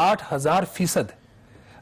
8,000%,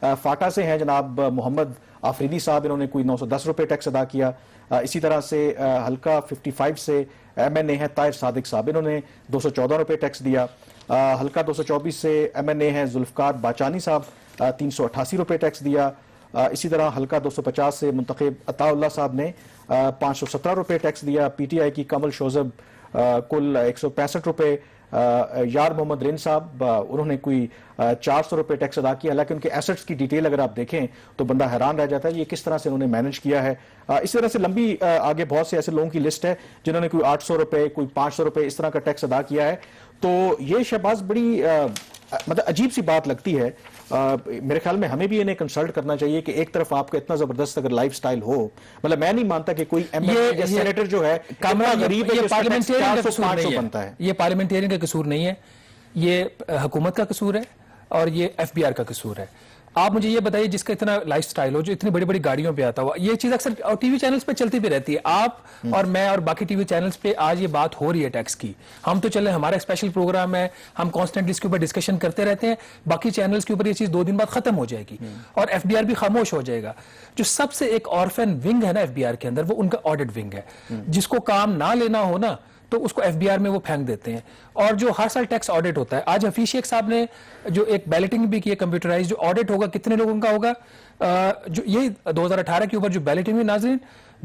FATA سے ہیں جناب محمد آفریدی صاحب, انہوں نے کوئی 910 روپے ٹیکس ادا کیا. اسی طرح سے حلقہ 55 سے ایم این اے ہے طاہر صادق صاحب, انہوں نے 214 روپے ٹیکس دیا. حلقہ 224 سے ایم این اے ہے ذوالفقار باچانی صاحب, 388 روپے ٹیکس دیا. اسی طرح حلقہ 250 سے منتخب عطا اللہ صاحب نے 517 روپے ٹیکس دیا. پی ٹی آئی کی کمل شوزب کل 165 روپے. یار محمد رین صاحب انہوں نے کوئی 400 روپے ٹیکس ادا کیا. حالانکہ ان کے ایسٹس کی ڈیٹیل اگر آپ دیکھیں تو بندہ حیران رہ جاتا ہے یہ کس طرح سے انہوں نے مینج کیا ہے. اس طرح سے لمبی آگے بہت سے ایسے لوگوں کی لسٹ ہے جنہوں نے کوئی 800 روپے, کوئی 500 روپے اس طرح کا ٹیکس ادا کیا ہے. تو یہ شہباز بڑی مطلب عجیب سی بات لگتی ہے. میرے خیال میں ہمیں بھی انہیں کنسلٹ کرنا چاہیے کہ ایک طرف آپ کا اتنا زبردست اگر لائف سٹائل ہو, مطلب میں نہیں مانتا کہ کوئی ایم ایل اے یا سینیٹر جو ہے اتنا غریب ہے, یہ پارلیمنٹیرین کا قصور نہیں ہے, یہ حکومت کا قصور ہے اور یہ ایف بی آر کا قصور ہے. آپ مجھے یہ بتائیے جس کا اتنا لائف سٹائل ہو, جو اتنی بڑی بڑی گاڑیوں پہ آتا ہوا, یہ چیز اکثر ٹی وی چینلز پہ چلتی بھی رہتی ہے. آپ اور میں اور باقی ٹی وی چینلز پہ آج یہ بات ہو رہی ہے ٹیکس کی, ہم تو چلے ہمارا ایک اسپیشل پروگرام ہے, ہم کانسٹنٹلی اس کے اوپر ڈسکشن کرتے رہتے ہیں. باقی چینلز کے اوپر یہ چیز 2 دن بعد ختم ہو جائے گی اور ایف بی آر بھی خاموش ہو جائے گا. جو سب سے ایک آرفن ونگ ہے نا ایف بی آر کے اندر, وہ ان کا آڈٹ ونگ ہے. جس کو کام نہ لینا ہو نا تو اس کو ایف بی آر میں وہ پھینک دیتے ہیں. اور جو ہر سال ٹیکس آڈٹ ہوتا ہے, آج حفیظ شیخ صاحب نے جو ایک بیلٹنگ بھی کی ہے کمپیوٹرائز, جو آڈٹ ہوگا کتنے لوگوں کا ہوگا, جو یہ 2018 کے اوپر جو بیلٹنگ ہوئی ناظرین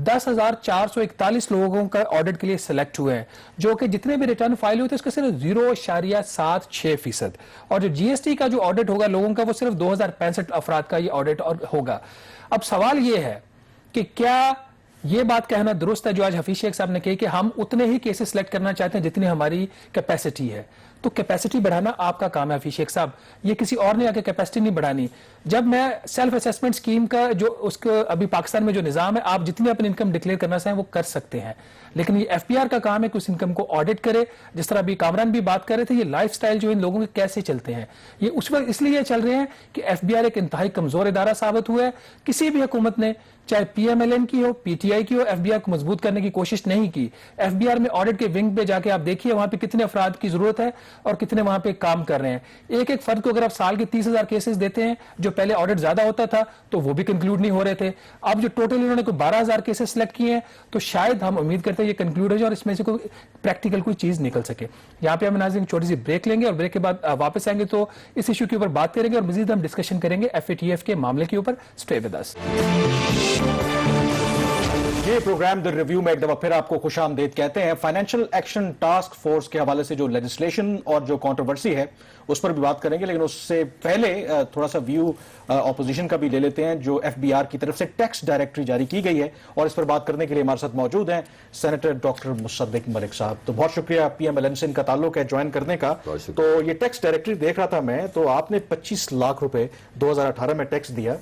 10,441 لوگوں کا آڈٹ کے لیے سلیکٹ ہوئے ہیں, جو کہ جتنے بھی ریٹرن فائل ہوتے ہیں اس کا صرف 0.76%. اور جو جی ایس ٹی کا جو آڈٹ ہوگا لوگوں کا وہ صرف 2065 افراد کا یہ آڈٹ ہوگا. اب سوال یہ ہے کہ کیا یہ بات کہنا درست ہے جو آج حفیظ شیخ صاحب نے کہی کہ ہم اتنے ہی کیسز سلیکٹ کرنا چاہتے ہیں جتنی ہماری کیپیسٹی ہے. تو کیپیسٹی بڑھانا آپ کا کام ہے حفیظ شیخ صاحب, یہ کسی اور نے آ کے کیپیسٹی نہیں بڑھانی. جب میں سیلف اسیسمنٹ اسکیم کا جو اس کا ابھی پاکستان میں جو نظام ہے, آپ جتنی اپنی انکم ڈکلیئر کرنا چاہیں وہ کر سکتے ہیں, لیکن یہ ایف بی آر کا کام ہے کہ اس انکم کو آڈٹ کرے. جس طرح ابھی کامران بھی بات کر رہے تھے, یہ لائف سٹائل جو ان لوگوں کے کیسے چلتے ہیں, یہ اس وقت اس لیے چل رہے ہیں کہ ایف بی آر ایک انتہائی کمزور ادارہ ثابت ہوا ہے. کسی بھی حکومت نے, چاہے پی ایم ایل این کی ہو, پی ٹی آئی کی ہو, ایف بی آر کو مضبوط کرنے کی کوشش نہیں کی. ایف بی آر میں آڈٹ کے ونگ پہ جا کے آپ دیکھیے وہاں پہ کتنے افراد کی ضرورت ہے اور کتنے وہاں پہ کام کر رہے ہیں. ایک ایک فرد کو اگر آپ سال کے 30,000 کیسز دیتے ہیں, جو پہلے آڈٹ زیادہ ہوتا تھا تو وہ بھی کنکلوڈ نہیں ہو رہے تھے. اب جو ٹوٹل انہوں نے کوئی 12,000 کیسز سلیکٹ کیے ہیں تو شاید ہم امید کرتے ہیں یہ کنکلوڈ ہو جائے اور اس میں سے کوئی پریکٹیکل کوئی چیز نکل سکے. یہاں پہ ہم ناظرین چھوٹی سی بریک لیں گے اور بریک کے بعد واپس آئیں گے تو اس ایشو کے اوپر بات کریں گے اور مزید ہم ڈسکشن کریں گے ایف اے ٹی ایف کے معاملے کے اوپر. Stay with us. یہ پروگرام دی ریویو میں ایک دفعہ پھر آپ کو خوش آمدید کہتے ہیں. فائنینشیل ایکشن ٹاسک فورس کے حوالے سے جو لیجسلیشن اور جو کنٹروورسی ہے اس پر بھی بات کریں گے, لیکن اس سے پہلے تھوڑا سا ویو اپوزیشن کا بھی لے لیتے ہیں. جو ایف بی آر کی طرف سے ٹیکس ڈائریکٹری جاری کی گئی ہے اور اس پر بات کرنے کے لیے ہمارے ساتھ موجود ہیں سینیٹر ڈاکٹر مصدق ملک صاحب. تو بہت شکریہ, پی ایم ایل این سے ان کا تعلق ہے جوائن کرنے کا. تو یہ ٹیکس ڈائریکٹری دیکھ رہا تھا میں, تو آپ نے 25 لاکھ روپے 2018 میں ٹیکس دیا.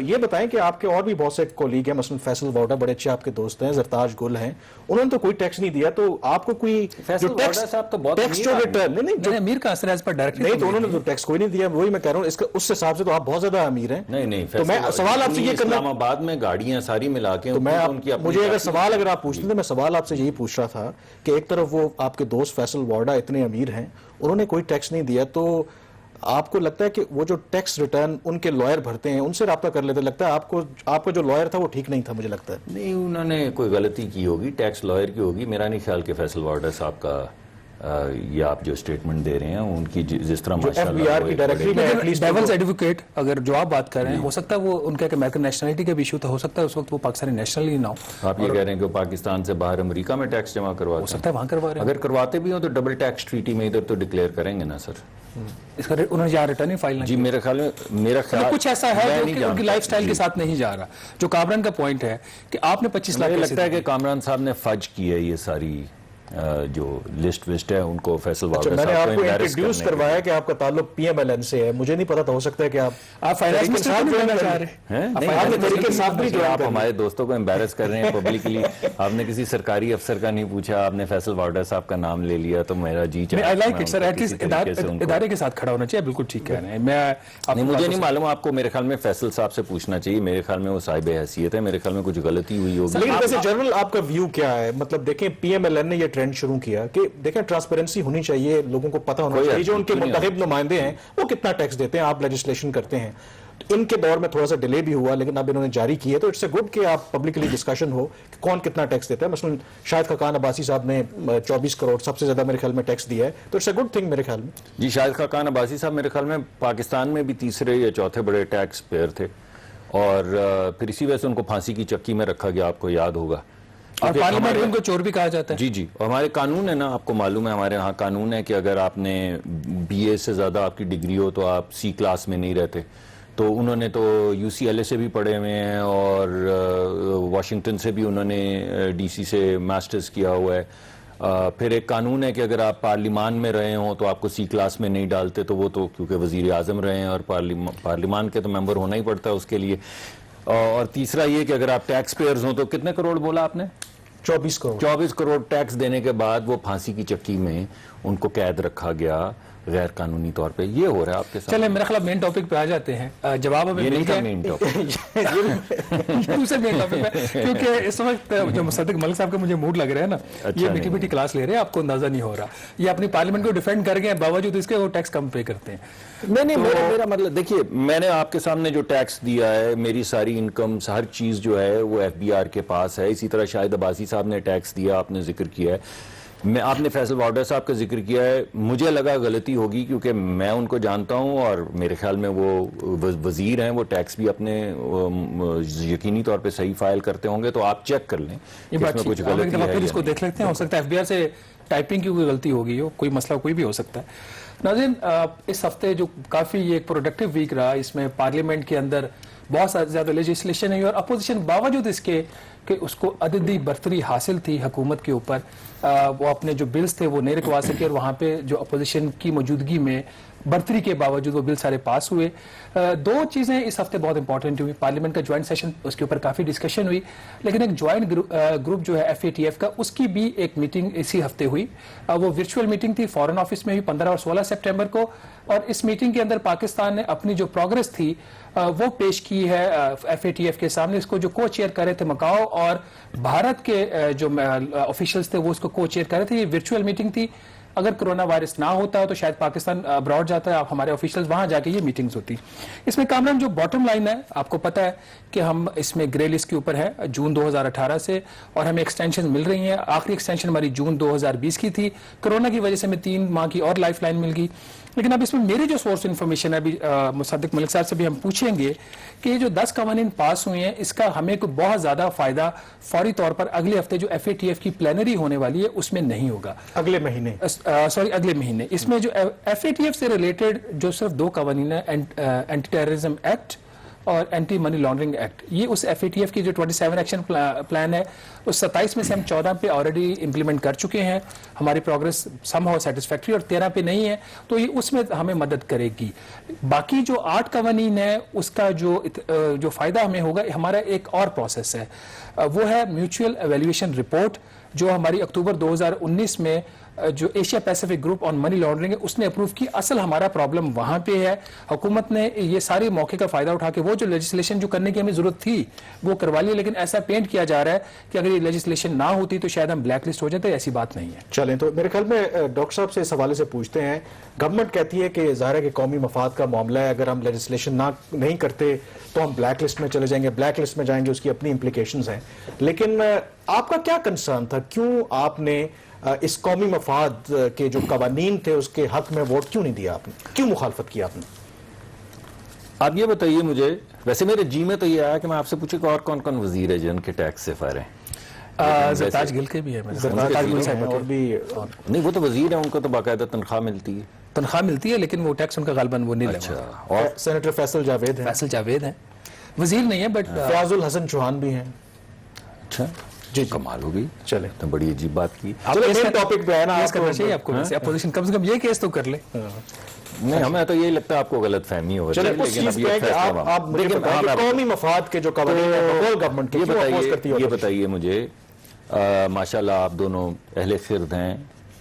یہ بتائیں کہ آپ کے اور بھی بہت سے کولیگ ہیں, مثلا فیصل ووڈا بڑے اچھے آپ کے دوست ہیں, زرتاج گل ہیں, انہوں نے تو کوئی ٹیکس نہیں دیا. تو آپ کو کوئی ٹیکس جو ریٹرن نہیں, امیر کا اثر ہے اس پر ڈائریکٹلی نہیں, تو انہوں نے تو ٹیکس کوئی نہیں دیا. وہی میں کہہ رہا ہوں اس حساب سے تو آپ بہت زیادہ امیر ہیں. نہیں, تو میں سوال آپ سے یہ کرنا, اسلام آباد میں گاڑیاں ساری ملا کے, تو میں مجھے اگر سوال اگر آپ پوچھتے تو میں سوال آپ سے یہی پوچھ رہا تھا کہ ایک طرف وہ آپ کے دوست فیصل ووڈا اتنے امیر ہیں, انہوں نے کوئی ٹیکس نہیں دیا, تو آپ کو لگتا ہے کہ وہ جو ٹیکس ریٹرن ان کے لائر بھرتے ہیں ان سے رابطہ کر لیتے, لگتا ہے آپ کا جو لائر تھا وہ ٹھیک نہیں تھا, مجھے لگتا ہے. نہیں, انہوں نے کوئی غلطی کی ہوگی, ٹیکس لائر کی ہوگی. میرا نہیں خیال کہ فیصل وارڈر صاحب کا یہ آپ جو اسٹیٹمنٹ دے رہے ہیں ان کی جس طرح ڈیولز ایڈوکیٹ اگر جو آپ بات کر رہے ہیں, ہو سکتا ہے وہ ان کا امریکن نیشنلٹی کا بھی ایشو تھا, ہو سکتا ہے اس وقت وہ پاکستانی نیشنل ہی نہ ہو. آپ یہ کہہ رہے ہیں کہ پاکستان سے باہر امریکہ میں ٹیکس جمع کرواتے ہیں, ہو سکتا ہے وہاں کروا رہے ہیں. اگر کرواتے بھی ہوں تو ڈبل ٹیکس ٹریٹی میں ادھر تو ڈکلیئر کریں گے نا سر. اس کا انہوں نے یہاں ریٹرن فائل نہیں, جی میرے خیال کچھ ایسا ہے جو کہ ان کی لائف سٹائل کے ساتھ نہیں جا رہا. جو کامران کا پوائنٹ ہے کہ آپ نے 25 لاکھ, لگتا ہے کہ کامران صاحب نے فج کی ہے یہ ساری جو لسٹ وسٹ ہے ان کو فیصل وارڈر میں نے آپ کو انٹروڈیوس کروایا کہ آپ کا تعلق پی ایم ایل این سے ہے, مجھے نہیں پتا تھا, ہو سکتا ہے کہ آپ فائنانس منسٹر صاحب جوڑنا چاہ رہے ہیں. آپ ہمارے دوستوں کو امبیرس کر رہے ہیں پبلکلی. آپ نے کسی سرکاری افسر کا نہیں پوچھا, آپ نے فیصل وارڈر صاحب کا نام لے لیا, تو میرا جی چاہتا ہے. I like it sir, at least ادارے کے ساتھ کھڑا ہونا چاہیے. بالکل ٹھیک کہہ رہے ہیں. میں مجھے نہیں معلوم, آپ کو میرے خیال میں فیصل صاحب سے پوچھنا چاہیے. میرے خیال میں وہ صاحب حیثیت ہے, میرے خیال میں کچھ غلطی ہوئی ہوگی. لیکن ویسے جنرل آپ کا ویو کیا ہے؟ مطلب دیکھیں پی ایم ایل این نے یہ ٹرینڈ شروع کیا کہ دیکھیں ٹرانسپیرنسی ہونی چاہیے, لوگوں کو پتہ ہونا چاہیے جو ان کے منتخب نمائندے ہیں وہ کتنا ٹیکس دیتے ہیں, آپ لیجسلیشن کرتے ہیں. ان کے دور میں تھوڑا سا ڈیلے بھی ہوا لیکن اب انہوں نے جاری کی ہے, تو اٹس اے گڈ کہ آپ پبلکلی ڈسکشن ہو کہ کون کتنا ٹیکس دیتا ہے. مثلا شاہد خاقان عباسی صاحب نے 24 کروڑ سب سے زیادہ میرے خیال میں ٹیکس دیا ہے, تو اٹس اے گڈ تھنگ میرے خیال میں. جی, شاہد خاقان عباسی صاحب میرے خیال میں پاکستان میں بھی تیسرے یا چوتھے بڑے ٹیکس پیئر تھے, اور پھر اسی وجہ سے ان کو پھانسی کی چکی میں رکھا گیا, آپ کو یاد ہوگا. اور پارلیمنٹ میں ان کو چور بھی کہا جاتا ہے. جی جی, اور ہمارے قانون ہے نا, آپ کو معلوم ہے ہمارے ہاں قانون ہے کہ اگر آپ نے BA سے زیادہ آپ کی ڈگری ہو تو آپ C کلاس میں نہیں رہتے. تو انہوں نے تو UCLA سے بھی پڑھے ہوئے ہیں, اور واشنگٹن سے بھی انہوں نے DC سے ماسٹرز کیا ہوا ہے. پھر ایک قانون ہے کہ اگر آپ پارلیمان میں رہے ہوں تو آپ کو C کلاس میں نہیں ڈالتے, تو وہ تو کیونکہ وزیر اعظم رہے ہیں اور پارلیمان کے تو ممبر ہونا ہی پڑتا ہے اس کے لیے. اور تیسرا یہ کہ اگر آپ ٹیکس پیئرز ہوں تو کتنے کروڑ بولا آپ نے؟ 24 کروڑ ٹیکس دینے کے بعد وہ پھانسی کی چکی میں ان کو قید رکھا گیا غیر قانونی طور پہ. یہ ہو رہا ہے آپ کے ساتھ. چلیں میرا خیال مین ٹاپک پہ آ جاتے ہیں. جواب ہمیں مل گیا مین ٹاپک دوسرے مین ٹاپک پہ, کیونکہ اس وقت جو مصدق ملک صاحب کا مجھے موڈ لگ رہا ہے نا, یہ میٹھی میٹھی کلاس لے رہے ہیں, آپ کو اندازہ نہیں ہو رہا. یہ اپنی پارلیمنٹ کو ڈیفینڈ کر گئے, باوجود اس کے وہ ٹیکس کم پے کرتے ہیں. نہیں, میرا مطلب دیکھیے, میں نے آپ کے سامنے جو ٹیکس دیا ہے, میری ساری انکم ہر چیز جو ہے وہ FBR کے پاس ہے. اسی طرح شاہد عباسی صاحب نے ٹیکس دیا, آپ نے ذکر کیا ہے. آپ نے فیصل وارڈر صاحب کا ذکر کیا ہے, مجھے لگا غلطی ہوگی کیونکہ میں ان کو جانتا ہوں, اور میرے خیال میں وہ وزیر ہیں, وہ ٹیکس بھی اپنے یقینی طور پہ صحیح فائل کرتے ہوں گے. تو آپ چیک کر لیں کہ اس میں کچھ غلطی ہے. پھر اس کو دیکھ لیتے ہیں, ہو سکتا ہے FBR سے ٹائپنگ کی کوئی غلطی ہوگی ہو, کوئی مسئلہ کوئی بھی ہو سکتا ہے. ناظرین, اس ہفتے جو کافی ایک پروڈکٹیو ویک رہا, اس میں پارلیمنٹ کے اندر بہت زیادہ لیجسلیشن ہے, اور اپوزیشن باوجود اس کے کہ اس کو عددی برتری حاصل تھی حکومت کے اوپر, وہ اپنے جو بلز تھے وہ نہیں رکھوا سکے, اور وہاں پہ جو اپوزیشن کی موجودگی میں برتری کے باوجود وہ بل سارے پاس ہوئے. دو چیزیں اس ہفتے بہت امپورٹنٹ ہوئی. پارلیمنٹ کا جوائنٹ سیشن, اس کے اوپر کافی ڈسکشن ہوئی, لیکن ایک جوائنٹ گروپ جو ہے FATF کا, اس کی بھی ایک میٹنگ اسی ہفتے ہوئی. وہ ورچوئل میٹنگ تھی, فارن آفس میں ہوئی 15 اور 16 سپٹمبر کو, اور اس میٹنگ کے اندر پاکستان نے اپنی جو پروگرس تھی وہ پیش کی ہے FATF کے سامنے. اس کو جو کو چیئر کر رہے تھے مکاؤ, اور بھارت کے جو آفیشلز تھے وہ اس کو کو چیئر کر رہے تھے. یہ ورچوئل میٹنگ تھی. اگر کرونا وائرس نہ ہوتا تو شاید پاکستان ابراڈ جاتا ہے, ہمارے آفیشلز وہاں جا کے یہ میٹنگز ہوتی. اس میں کامران جو باٹم لائن ہے, آپ کو پتا ہے کہ ہم اس میں گرے لسٹ کے اوپر ہے جون 2018 سے, اور ہمیں ایکسٹینشن مل رہی ہیں. آخری ایکسٹینشن ہماری جون 2020 کی تھی, کرونا کی وجہ سے ہمیں 3 ماہ کی اور لائف لائن مل گئی. لیکن اب اس میں میری جو سورس انفارمیشن ہے, ابھی مصدق ملک صاحب سے بھی ہم پوچھیں گے کہ یہ جو 10 قوانین پاس ہوئے ہیں, اس کا ہمیں کوئی بہت زیادہ فائدہ فوری طور پر اگلے ہفتے جو FATF کی پلینری ہونے والی ہے اس میں نہیں ہوگا. اگلے مہینے اس میں جو FATF سے ریلیٹڈ جو صرف 2 قوانین ہیں, اینٹی ٹیررزم ایکٹ اور اینٹی منی لانڈرنگ ایکٹ, یہ اس FATF کی جو 27 ایکشن پلان ہے, اس 27 میں سے ہم 14 پہ آلریڈی امپلیمنٹ کر چکے ہیں. ہماری پروگرس سم ہاؤ سیٹسفیکٹری, اور 13 پہ نہیں ہے, تو یہ اس میں ہمیں مدد کرے گی. باقی جو 8 قوانین ہیں اس کا جو فائدہ ہمیں ہوگا, ہمارا ایک اور پروسیس ہے, وہ ہے میوچل ایویلویشن رپورٹ, جو ہماری اکتوبر 2019 میں جو Asia Pacific group on money laundering ہے اس نے اپروو کی. اصل ہمارا پرابلم وہاں پہ ہے. حکومت نے یہ سارے موقع کا فائدہ اٹھا کے وہ جو لیجسلیشن جو کرنے کی ہمیں ضرورت تھی وہ کروا لی, لیکن ایسا پینٹ کیا جا رہا ہے کہ اگر یہ لیجسلیشن نہ ہوتی تو شاید ہم بلیک لسٹ ہو جاتے. ایسی بات نہیں ہے. چلیں, تو میرے خیال میں ڈاکٹر صاحب سے اس حوالے سے پوچھتے ہیں. گورنمنٹ کہتی ہے کہ ظاہر ہے کہ قومی مفاد کا معاملہ ہے, اگر ہم لیجسلیشن نہیں کرتے تو ہم بلیک لسٹ میں چلے جائیں گے. بلیک لسٹ میں جائیں گے, اس کی اپنی امپلیکیشنز ہیں. لیکن آپ کا کیا کنسرن تھا, کیوں آپ نے اس قومی مفاد کے جو قوانین تھے اس کے حق میں ووٹ کیوں نہیں دیا, آپ نے کیوں مخالفت کی آپ نے؟ آپ یہ بتائیے مجھے, ویسے میرے جی میں تو یہ آیا کہ میں آپ سے پوچھوں کہ اور کون کون وزیر ہے جن کے ٹیکس سے فائر ہیں؟ زرتاج گل کے بھی ہے, اور بھی نہیں, وہ تو وزیر ہیں, ان کو تو باقاعدہ تنخواہ ملتی ہے. تنخواہ ملتی ہے, لیکن وہ ٹیکس ان کا غالباً وہ نہیں لگا. اور سینیٹر فیصل جاوید ہیں, وزیر نہیں ہے, بٹ فیاض الحسن چوہان بھی ہیں. اچھا جی, کمال ہوگی. چلے, تو بڑی عجیب بات کی. ٹاپک پہ ہے نا, آپ کو اپوزیشن کم سے کم یہ کیس تو کر لے. نہیں, ہمیں تو یہی لگتا ہے آپ کو غلط فہمی ہو رہی ہے. لیکن قومی مفاد کے جو قوانین ہیں گورنمنٹ یہ بتائیے مجھے, ماشاءاللہ آپ دونوں اہل خرد ہیں,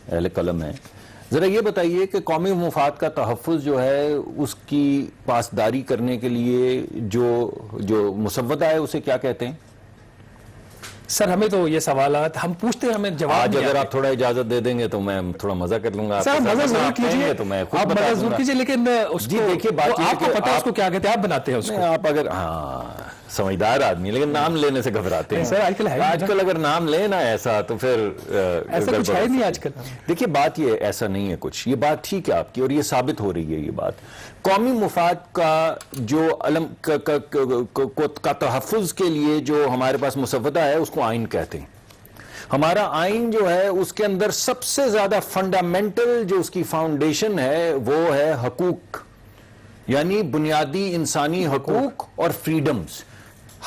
اہل قلم ہیں, ذرا یہ بتائیے کہ قومی مفاد کا تحفظ جو ہے اس کی پاسداری کرنے کے لیے جو مسودہ ہے اسے کیا کہتے ہیں؟ سر ہمیں تو یہ سوالات ہم پوچھتے ہیں, ہمیں جواب آج نہیں اگر آتے. آپ تھوڑا اجازت دے دیں گے تو میں تھوڑا مزہ کر لوں گا. سر آپ مزہ ضرور کیجیے, تو میں خود آپ بتا مزہ دوں ضرور گا. کیجیے, لیکن اس جی کو دیکھیے بات یہ ہے آپ کو کہ پتا ہے اس کو کیا کہتے ہیں, آپ بناتے ہیں اس کو. آپ اگر سمجھدار آدمی, لیکن نام لینے سے گھبراتے ہیں. سر آج کل ہے آج کل اگر نام لیں نا ایسا تو پھر ایسا کچھ ہے نہیں آج کل. دیکھیے بات یہ ایسا نہیں ہے کچھ, یہ بات ٹھیک ہے آپ کی اور یہ ثابت ہو رہی ہے. یہ بات قومی مفاد کا جو علم کا تحفظ کے لیے جو ہمارے پاس مسودہ ہے اس کو آئین کہتے ہیں. ہمارا آئین جو ہے اس کے اندر سب سے زیادہ فنڈامنٹل جو اس کی فاؤنڈیشن ہے وہ ہے حقوق, یعنی بنیادی انسانی حقوق اور فریڈمز.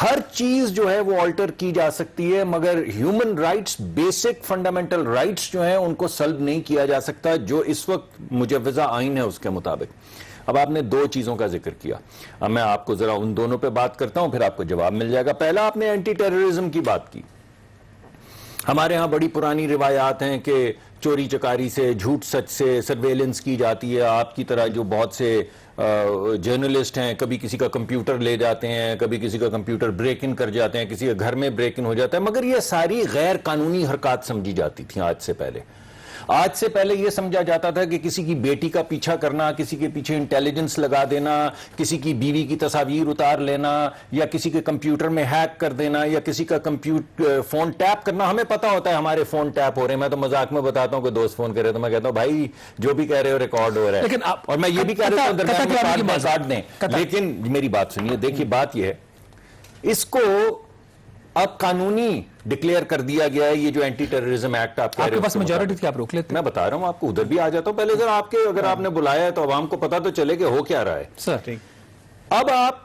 ہر چیز جو ہے وہ آلٹر کی جا سکتی ہے مگر human rights, basic fundamental rights جو ہیں ان کو سلب نہیں کیا جا سکتا جو اس وقت مجوزہ آئین ہے اس کے مطابق. اب آپ نے دو چیزوں کا ذکر کیا, اب میں آپ کو ذرا ان دونوں پہ بات کرتا ہوں پھر آپ کو جواب مل جائے گا. پہلا آپ نے اینٹی ٹیررزم کی بات کی. ہمارے ہاں بڑی پرانی روایات ہیں کہ چوری چکاری سے, جھوٹ سچ سے سرویلنس کی جاتی ہے. آپ کی طرح جو بہت سے جرنلسٹ ہیں کبھی کسی کا کمپیوٹر لے جاتے ہیں, کبھی کسی کا کمپیوٹر بریک ان کر جاتے ہیں, کسی کے گھر میں بریک ان ہو جاتا ہے, مگر یہ ساری غیر قانونی حرکات سمجھی جاتی تھیں آج سے پہلے. آج سے پہلے یہ سمجھا جاتا تھا کہ کسی کی بیٹی کا پیچھا کرنا, کسی کے پیچھے انٹیلیجنس لگا دینا, کسی کی بیوی کی تصاویر اتار لینا, یا کسی کے کمپیوٹر میں ہیک کر دینا, یا کسی کا فون ٹیپ کرنا. ہمیں پتا ہوتا ہے ہمارے فون ٹیپ ہو رہے ہیں. میں تو مذاق میں بتاتا ہوں کہ دوست فون کر رہے تو میں کہتا ہوں بھائی جو بھی کہہ رہے ہو ریکارڈ ہو رہا ہے, اور میں یہ بھی کہہ رہا ہوں کاٹ دیں. لیکن میری بات سنیے, دیکھیے بات یہ ہے اس کو اب قانونی ڈکلیئر کر دیا گیا ہے. یہ جو اینٹی ٹیررزم ایکٹ آپ کے پاس میجورٹی تھی, آپ روک لیتے. میں بتا رہا ہوں آپ کو, ادھر بھی آ جاتا ہوں. پہلے آپ کے اگر آپ نے بلایا ہے تو عوام کو پتا تو چلے کہ ہو کیا رہا ہے. سر اب آپ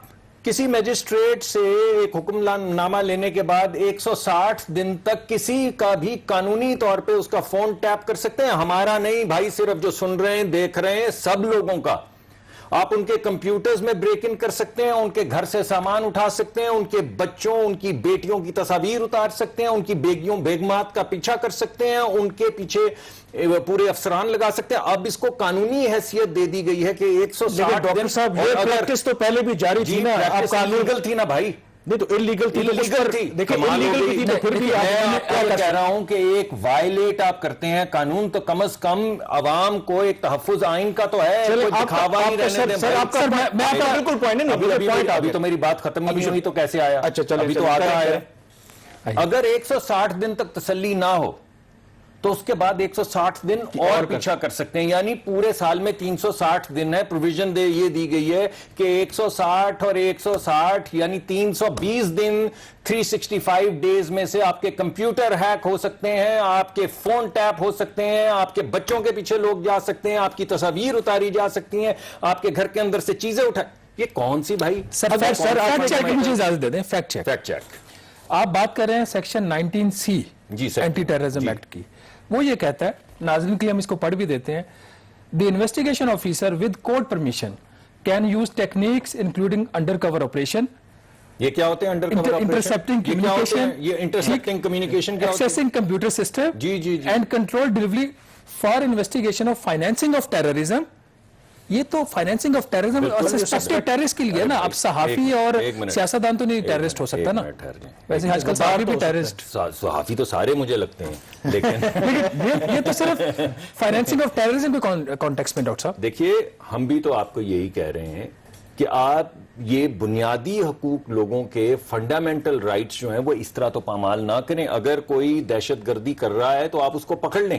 کسی میجسٹریٹ سے ایک حکم نامہ لینے کے بعد 160 دن تک کسی کا بھی قانونی طور پہ اس کا فون ٹیپ کر سکتے ہیں. ہمارا نہیں بھائی, صرف جو سن رہے ہیں دیکھ رہے ہیں سب لوگوں کا. آپ ان کے کمپیوٹرز میں بریک ان کر سکتے ہیں, ان کے گھر سے سامان اٹھا سکتے ہیں, ان کے بچوں ان کی بیٹیوں کی تصاویر اتار سکتے ہیں, ان کی بیگمات کا پیچھا کر سکتے ہیں, ان کے پیچھے پورے افسران لگا سکتے ہیں. اب اس کو قانونی حیثیت دے دی گئی ہے کہ 160 ڈاکٹر صاحب یہ پریکٹس تو پہلے بھی جاری تھی نا. آپ لیگل تھی نا بھائی, نہیں تو انلیگل تھی. دیکھیں پھر بھی میں کہہ رہا ہوں کہ ایک وائلیٹ آپ کرتے ہیں قانون, تو کم از کم عوام کو ایک تحفظ آئین کا تو ہے. ابھی تو میری بات ختم نہیں ہوئی تو کیسے آیا؟ اچھا چلیں, ابھی تو آتا ہے. اگر 160 دن تک تسلی نہ ہو تو اس کے بعد 160 دن اور پیچھا کر سکتے ہیں, یعنی پورے سال میں 360 دن ہے. پروویژن یہ دی گئی ہے کہ 160 اور 160 یعنی 320 دن 365 ڈیز میں سے آپ کے کمپیوٹر ہیک ہو سکتے ہیں, آپ کے فون ٹیپ ہو سکتے ہیں, آپ کے بچوں کے پیچھے لوگ جا سکتے ہیں, آپ کی تصاویر اتاری جا سکتی ہیں, آپ کے گھر کے اندر سے چیزیں اٹھا. یہ کون سی بھائی فیکٹ چیک, مجھے اجازت دے دیں. فیکٹ چیک آپ بات کر رہے ہیں section 19C anti terrorism act کی. وہ یہ کہتا ہے, ناظرین کے لیے ہم اس کو پڑھ بھی دیتے ہیں, the investigation officer with court permission can use techniques including undercover operation. یہ کیا ہوتے ہیں undercover operation? Intercepting communication, یہ انٹرسپٹنگ کمیونیکیشن کیا ہوتا ہے؟ Accessing computer system and control delivery for investigation of financing of terrorism. یہ تو فائنینسنگ آف ٹیررزم اور سسپیکٹڈ ٹیررسٹ کے لیے نا. اب صحافی اور سیاستدان تو نہیں ٹیررسٹ ہو سکتا نا. ویسے آج کل صحافی بھی ٹیررسٹ, صحافی تو سارے مجھے لگتے ہیں, لیکن یہ تو صرف فائنینسنگ آف ٹیررزم کے کانٹیکسٹ میں. ڈاکٹر صاحب دیکھیے, ہم بھی تو آپ کو یہی کہہ رہے ہیں کہ آپ یہ بنیادی حقوق لوگوں کے فنڈامنٹل رائٹس جو ہیں وہ اس طرح تو پامال نہ کریں. اگر کوئی دہشت گردی کر رہا ہے تو آپ اس کو پکڑ لیں,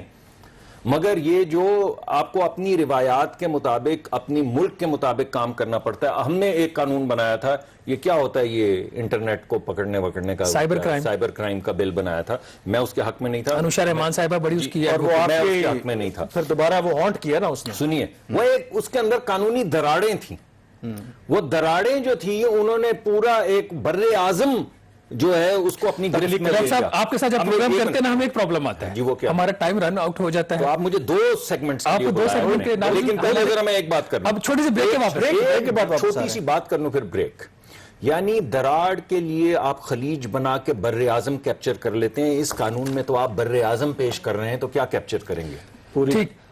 مگر یہ جو آپ کو اپنی روایات کے مطابق اپنی ملک کے مطابق کام کرنا پڑتا ہے. ہم نے ایک قانون بنایا تھا, یہ کیا ہوتا ہے, یہ انٹرنیٹ کو پکڑنے کا سائبر کرائم کا بل بنایا تھا. میں اس کے حق میں نہیں تھا. انوشا رحمان صاحبہ بڑی اس کی, اور وہ آپ کے حق میں نہیں تھا. پھر دوبارہ وہ ہانٹ کیا نا اس نے. سنیے, وہ ایک اس کے اندر قانونی دراڑیں تھیں. وہ دراڑیں جو تھی انہوں نے پورا ایک بر اعظم جو ہے اس کو اپنی گرفت میں لے لیا. آپ کے ساتھ جب پروگرام کرتے ہیں نا, ہمیں ایک پرابلم آتا ہے. جی وہ کیا؟ ہمارا ٹائم رن آؤٹ ہو جاتا ہے. تو آپ مجھے 2 سیگمنٹس آپ کو 2 سیگمنٹ, لیکن پہلے ذرا میں ایک بات کروں. اب چھوٹی سی بریک کے بعد چھوٹی سی بات کر لوں پھر بریک. یعنی دراڑ کے لیے آپ خلیج بنا کے بر اعظم کیپچر کر لیتے ہیں. اس قانون میں تو آپ بر اعظم پیش کر رہے ہیں, تو کیا کیپچر کریں گے؟ ٹھیک.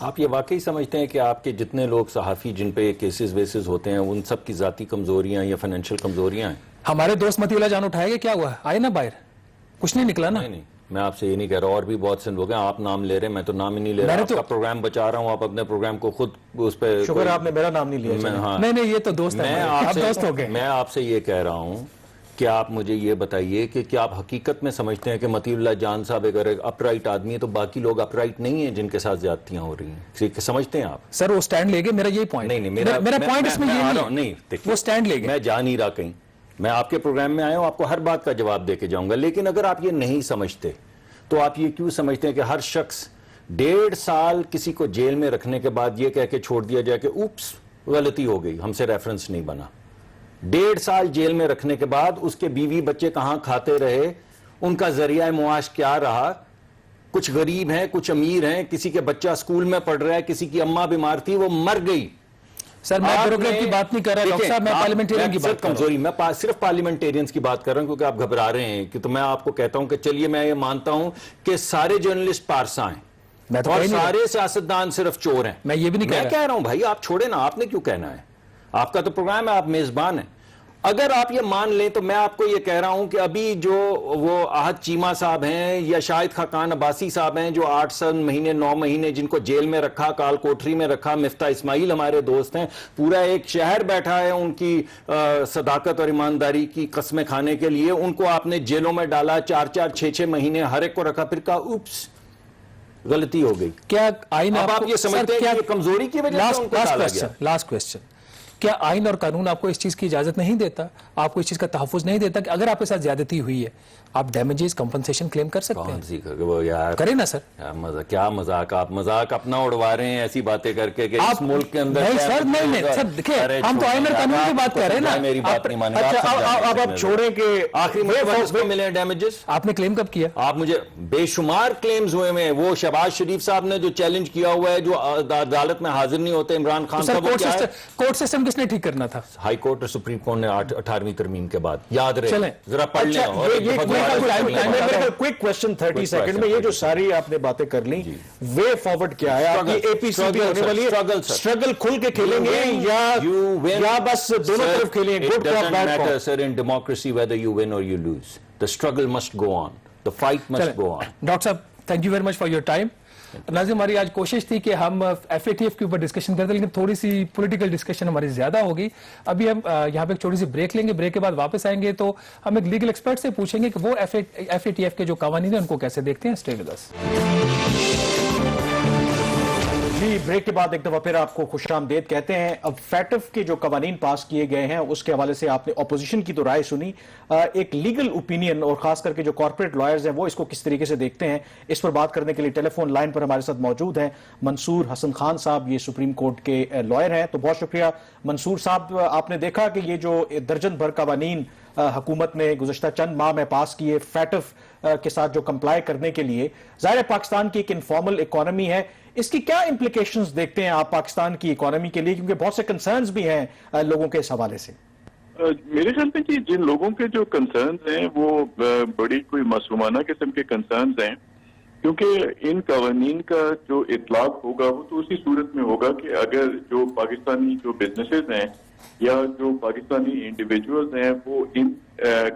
آپ یہ واقعی سمجھتے ہیں کہ آپ کے جتنے لوگ صحافی جن پہ کیسز ویسز ہوتے ہیں ان سب کی ذاتی کمزوریاں یا فائنینشیل کمزوریاں ہیں؟ ہمارے دوست متی اللہ جان اٹھائے گا، کیا ہوا؟ آئے نا باہر، کچھ نہیں نکلا نا. نہیں، میں آپ سے یہ نہیں کہہ رہا، اور بھی بہت سے لوگ ہیں، آپ نام لے رہے ہیں، میں تو نام ہی نہیں لے رہا. آپ کا پروگرام بچا رہا ہوں، آپ اپنے پروگرام کو خود اس پہ. شکر آپ نے میرا نام نہیں لیا. ہاں، نہیں یہ تو دوست ہے، آپ دوست ہو گئے. میں آپ سے یہ کہہ رہا ہوں کہ آپ مجھے یہ بتائیے کہ کیا آپ حقیقت میں سمجھتے ہیں کہ متی اللہ جان صاحب اگر اپ رائٹ آدمی ہے تو باقی لوگ اپ رائٹ نہیں ہیں جن کے ساتھ زیادتیاں ہو رہی ہیں؟ سمجھتے ہیں آپ؟ سر وہ سٹینڈ لے گئے، میرا یہی پوائنٹ. نہیں، میرا پوائنٹ اس میں یہ نہیں، وہ سٹینڈ لے گئے. میں جا نہیں رہا کہیں، میں آپ کے پروگرام میں آیا ہوں، آپ کو ہر بات کا جواب دے کے جاؤں گا. لیکن اگر آپ یہ نہیں سمجھتے تو آپ یہ کیوں سمجھتے ہیں کہ ہر شخص 1.5 سال کسی کو جیل میں رکھنے کے بعد یہ کہہ کے چھوڑ دیا جائے کہ اوپس غلطی ہو گئی، ہم سے ریفرنس نہیں بنا؟ 1.5 سال جیل میں رکھنے کے بعد اس کے بیوی بچے کہاں کھاتے رہے، ان کا ذریعہ معاش کیا رہا؟ کچھ غریب ہیں، کچھ امیر ہیں، کسی کے بچہ اسکول میں پڑھ رہا ہے، کسی کی اماں بیمار تھی وہ مر گئی. سر میں بیوروکریٹ کی بات نہیں کر رہا ڈاکٹر صاحب، میں پارلیمنٹیرین کی بات کر رہا ہوں. میں صرف پارلیمنٹیرینز کی بات کر رہا ہوں کیونکہ آپ گھبرا رہے ہیں کہ تو میں آپ کو کہتا ہوں کہ چلیے میں یہ مانتا ہوں کہ سارے جرنلسٹ پارسا ہیں اور سارے سیاستدان صرف چور ہیں. میں یہ بھی نہیں کہہ رہا ہوں بھائی آپ چھوڑے نا، آپ نے کیوں کہنا ہے؟ آپ کا تو پروگرام ہے، آپ میزبان ہیں. اگر آپ یہ مان لیں تو میں آپ کو یہ کہہ رہا ہوں کہ ابھی جو وہ احد چیمہ صاحب ہیں یا شاہد خاقان عباسی صاحب ہیں جو 8 مہینے 9 مہینے جن کو جیل میں رکھا، کال کوٹری میں رکھا، مفتاح اسماعیل ہمارے دوست ہیں، پورا ایک شہر بیٹھا ہے ان کی صداقت اور ایمانداری کی قسمیں کھانے کے لیے، ان کو آپ نے جیلوں میں ڈالا، 4 6 مہینے ہر ایک کو رکھا، پھر کہا اوپس غلطی ہو گئی. کیا آئین اب آپ یہ سمجھتے ہیں کہ یہ کمزوری کی وجہ سے ان کو ڈالا گیا؟ لاسٹ کوسچن، کیا آئین اور قانون آپ کو اس چیز کی اجازت نہیں دیتا، آپ کو اس چیز کا تحفظ نہیں دیتا کہ اگر آپ کے ساتھ زیادتی ہوئی ہے آپ ڈیمیجز کمپنسیشن کلیم کر سکتے ہیں؟ کریں نا سر. کیا مذاق، آپ مذاق اپنا اڑوا رہے ہیں ایسی باتیں کر کے کہ اس ملک کے اندر. نہیں سر، نہیں سر، دیکھیں ہم تو آئین اور قانون کی بات کر رہے ہیں نا. میری بات نہیں مانیں. اب آپ چھوڑیں کہ آخری میں ملے ڈیمیجز. آپ نے کلیم کب کیا؟ آپ مجھے بے شمار کلیمز ہوئے میں، وہ شہباز شریف صاحب نے جو چیلنج کیا ہوا ہے، جو عدالت میں حاضر نہیں ہوتے، عمران خان صاحب. کورٹ سسٹم کس نے ٹھیک کرنا تھا؟ ہائی کورٹ اور سپریم کورٹ نے 18ویں ترمیم کے بعد. یاد رہے، ذرا پڑھ لیں. کوئک کوسچن 30 سیکنڈ میں، یہ جو ساری آپ نے باتیں کر لیں، وے فارورڈ کیا ہے؟ آپ کی اے پی سی بی ہونے والی ہے، اسٹرگل کھل کے کھیلیں گے یا بس دونوں طرف کھیلیں گے؟ It doesn't matter, sir, in democracy whether you win or you lose. The struggle must go on. The fight must go on. Doctor صاحب thank you very much for your time. ناظرین ہماری آج کوشش تھی کہ ہم ایف اے ٹی ایف کے اوپر ڈسکشن کرتے، لیکن تھوڑی سی پولیٹیکل ڈسکشن ہماری زیادہ ہوگی. ابھی ہم یہاں پہ ایک چھوٹی سی بریک لیں گے، بریک کے بعد واپس آئیں گے تو ہم ایک لیگل ایکسپرٹ سے پوچھیں گے کہ وہ ایف اے ٹی ایف کے جو قوانین ہیں ان کو کیسے دیکھتے ہیں. Stay with us. جی بریک کے بعد ایک دفعہ پھر آپ کو خوش آمدید کہتے ہیں. اب فیٹف کے جو قوانین پاس کیے گئے ہیں اس کے حوالے سے آپ نے اپوزیشن کی تو رائے سنی، ایک لیگل اوپینین اور خاص کر کے جو کارپوریٹ لائرز ہیں وہ اس کو کس طریقے سے دیکھتے ہیں، اس پر بات کرنے کے لیے ٹیلی فون لائن پر ہمارے ساتھ موجود ہیں منصور حسن خان صاحب. یہ سپریم کورٹ کے لائر ہیں. تو بہت شکریہ منصور صاحب. آپ نے دیکھا کہ یہ جو درجن بھر قوانین حکومت نے گزشتہ چند ماہ میں پاس کیے فیٹف کے ساتھ جو کمپلائی کرنے کے لیے، ظاہر ہے پاکستان کی ایک انفارمل اکانومی ہے، اس کی کیا امپلیکیشنز دیکھتے ہیں آپ پاکستان کی اکانومی کے لیے، کیونکہ بہت سے کنسرنز بھی ہیں لوگوں کے اس حوالے سے؟ میرے خیال میں کہ جن لوگوں کے جو کنسرنز ہیں وہ بڑی کوئی معصومانہ قسم کے کنسرنز ہیں، کیونکہ ان قوانین کا جو اطلاق ہوگا وہ تو اسی صورت میں ہوگا کہ اگر جو پاکستانی جو بزنسز ہیں یا جو پاکستانی انڈیویجولز ہیں وہ ان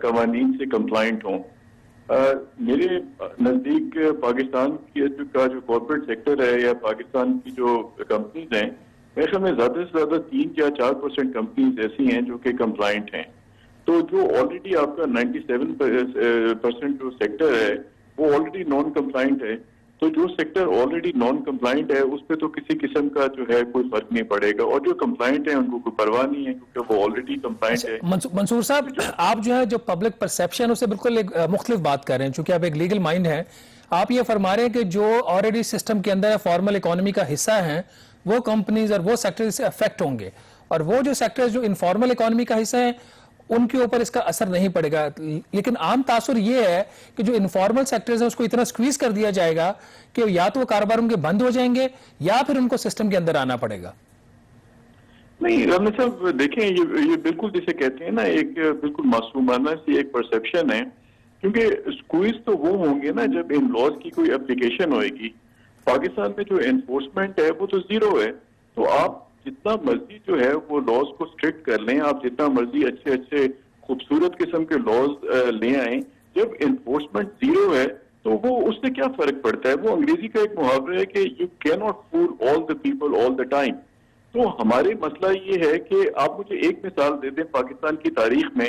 قوانین سے کمپلائنٹ ہوں. میرے نزدیک پاکستان کا جو کارپوریٹ سیکٹر ہے یا پاکستان کی جو کمپنیز ہیں، میرے خیال میں زیادہ سے زیادہ 3 یا 4% کمپنیز ایسی ہیں جو کہ کمپلائنٹ ہیں. تو جو آلریڈی آپ کا 97% جو سیکٹر ہے وہ آلریڈی نان کمپلائنٹ ہے. تو جو سیکٹر آلریڈی نان کمپلائنٹ ہے اس پہ تو کسی قسم کا جو ہے کوئی فرق نہیں پڑے گا، اور جو کمپلائنٹ ہیں ان کو کوئی پرواہ نہیں ہے کیونکہ وہ آلریڈی کمپلائنٹ ہے. منصور صاحب آپ جو ہے جو پبلک پرسیپشن اسے بالکل ایک مختلف بات کر رہے ہیں، چونکہ آپ ایک لیگل مائنڈ ہیں. آپ یہ فرما رہے ہیں کہ جو آلریڈی سسٹم کے اندر فارمل اکانومی کا حصہ ہیں وہ کمپنیز اور وہ سیکٹر سے افیکٹ ہوں گے، اور وہ جو سیکٹر جو انفارمل اکانومی کا حصہ ہیں ان کے اوپر اس کا اثر نہیں پڑے گا. لیکن عام تاثر یہ ہے کہ جو انفارمل سیکٹرز ہیں اس کو اتنا سکویز کر دیا جائے گا کہ یا تو وہ کاروبار ان کے بند ہو جائیں گے یا پھر ان کو سسٹم کے اندر آنا پڑے گا. نہیں رامن صاحب دیکھیں، یہ بالکل جسے کہتے ہیں نا ایک بالکل معصومانہ سی ایک پرسیپشن ہے، کیونکہ سکویز تو وہ ہوں گے نا جب ان لاز کی کوئی اپلیکیشن ہوئے گی. پاکستان میں جو انفورسمنٹ ہے وہ تو زیرو ہے. تو آپ جتنا مرضی جو ہے وہ لاز کو اسٹرکٹ کر لیں, آپ جتنا مرضی اچھے اچھے خوبصورت قسم کے لاز لے آئیں, جب انفورسمنٹ زیرو ہے تو وہ اس سے کیا فرق پڑتا ہے. وہ انگریزی کا ایک محاورہ ہے کہ you can not fool all the people all the time. تو ہمارے مسئلہ یہ ہے کہ آپ مجھے ایک مثال دے دیں پاکستان کی تاریخ میں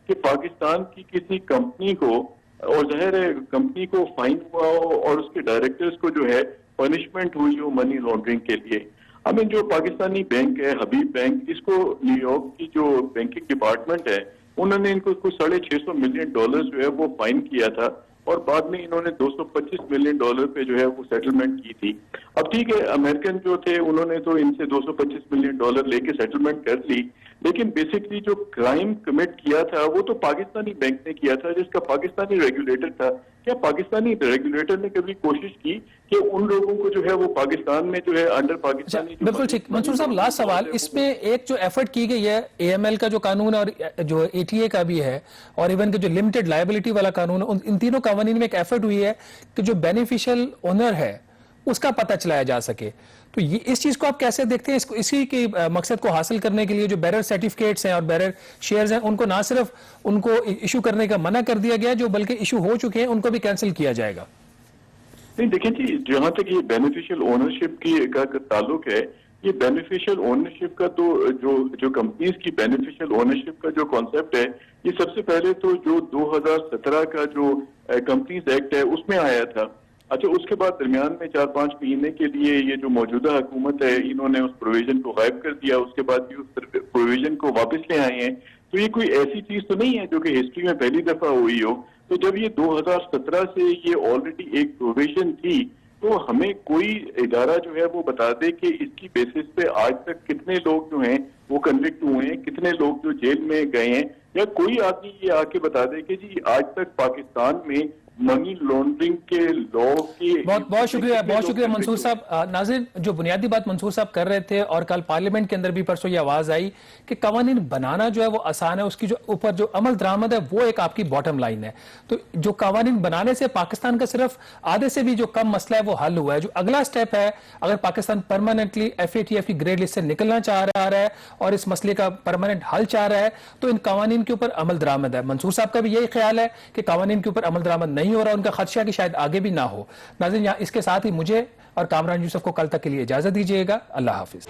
کہ پاکستان کی کسی کمپنی کو, اور ظاہر ہے کمپنی کو فائن ہوا ہو اور اس کے ڈائریکٹرز کو جو ہے پنشمنٹ ہوئی ہو منی لانڈرنگ کے لیے. ہمیں جو پاکستانی بینک ہے حبیب بینک, اس کو نیو یارک کی جو بینکنگ ڈپارٹمنٹ ہے انہوں نے ان کو کچھ $650 ملین جو ہے وہ فائن کیا تھا, اور بعد میں انہوں نے $225 ملین پہ جو ہے وہ سیٹلمنٹ کی تھی. اب ٹھیک ہے امریکن جو تھے انہوں نے تو ان سے $225 ملین لے کے سیٹلمنٹ کر لی, لیکن بیسکلی جو کرائم کمٹ کیا تھا وہ تو پاکستانی بینک نے کیا تھا جس کا پاکستانی ریگولیٹر تھا. کیا پاکستانی ریگولیٹر نے کبھی کوشش کی کہ ان لوگوں کو جو ہے وہ پاکستان میں جو ہے انڈر پاکستانی بالکل ٹھیک. منصور صاحب لاسٹ سوال, اس میں ایک جو ایفرٹ کی گئی ہے اے ایم ایل کا جو قانون اور جو اے ٹی اے کا بھی ہے اور ایون کہ جو لمیٹڈ لائبلٹی والا قانون ہے, ان تینوں قوانین میں ایک ایفرٹ ہوئی ہے کہ جو بینیفیشل اونر ہے اس کا پتہ چلایا جا سکے. تو یہ اس چیز کو آپ کیسے دیکھتے ہیں؟ اسی کے مقصد کو حاصل کرنے کے لیے جو بیرر سرٹیفکیٹس ہیں اور بیرر شیئرز ہیں ان کو نہ صرف ان کو ایشو کرنے کا منع کر دیا گیا, جو بلکہ ایشو ہو چکے ہیں ان کو بھی کینسل کیا جائے گا. نہیں دیکھیں جی, جہاں تک یہ بینیفیشل اونرشپ کی کا تعلق ہے, یہ بینیفیشل اونرشپ کا تو جو کمپنیز کی بینیفیشل اونرشپ کا جو کانسیپٹ ہے یہ سب سے پہلے تو جو 2017 کا جو کمپنیز ایکٹ ہے اس میں آیا تھا. اچھا, اس کے بعد درمیان میں 4-5 مہینے کے لیے یہ جو موجودہ حکومت ہے انہوں نے اس پروویژن کو غائب کر دیا, اس کے بعد بھی اس پروویژن کو واپس لے آئے ہیں. تو یہ کوئی ایسی چیز تو نہیں ہے جو کہ ہسٹری میں پہلی دفعہ ہوئی ہو. تو جب یہ 2017 سے یہ آلریڈی ایک پروویژن تھی تو ہمیں کوئی ادارہ جو ہے وہ بتا دے کہ اس کی بیسس پہ آج تک کتنے لوگ جو ہیں وہ کنوکٹ ہوئے ہیں, کتنے لوگ جو جیل میں گئے ہیں, یا کوئی آدمی یہ آ کے بتا دے کہ جی آج تک پاکستان میں منی لانڈرنگ کے لا کی. بہت شکریہ منصور صاحب. ناظرین, جو بنیادی بات منصور صاحب کر رہے تھے اور کل پارلیمنٹ کے اندر بھی پرسوں یہ آواز آئی کہ قوانین بنانا جو ہے وہ آسان ہے, اس کی جو اوپر جو عمل درآمد ہے وہ ایک آپ کی باٹم لائن ہے. تو جو قوانین بنانے سے پاکستان کا صرف آدھے سے بھی جو کم مسئلہ ہے وہ حل ہوا ہے. جو اگلا سٹیپ ہے, اگر پاکستان پرماننٹلی FATF کی گریڈ لسٹ سے نکلنا چاہ رہا ہے اور اس مسئلے کا پرماننٹ حل چاہ رہا ہے تو ان قوانین کے اوپر عمل درآمد ہے. منصور صاحب کا بھی یہی خیال ہے کہ قوانین کے اوپر عمل درآمد نہیں ہو رہا, ان کا خدشہ کہ شاید آگے بھی نہ ہو. ناظرین, اس کے ساتھ ہی مجھے اور کامران یوسف کو کل تک کے لیے اجازت دیجیے گا. اللہ حافظ.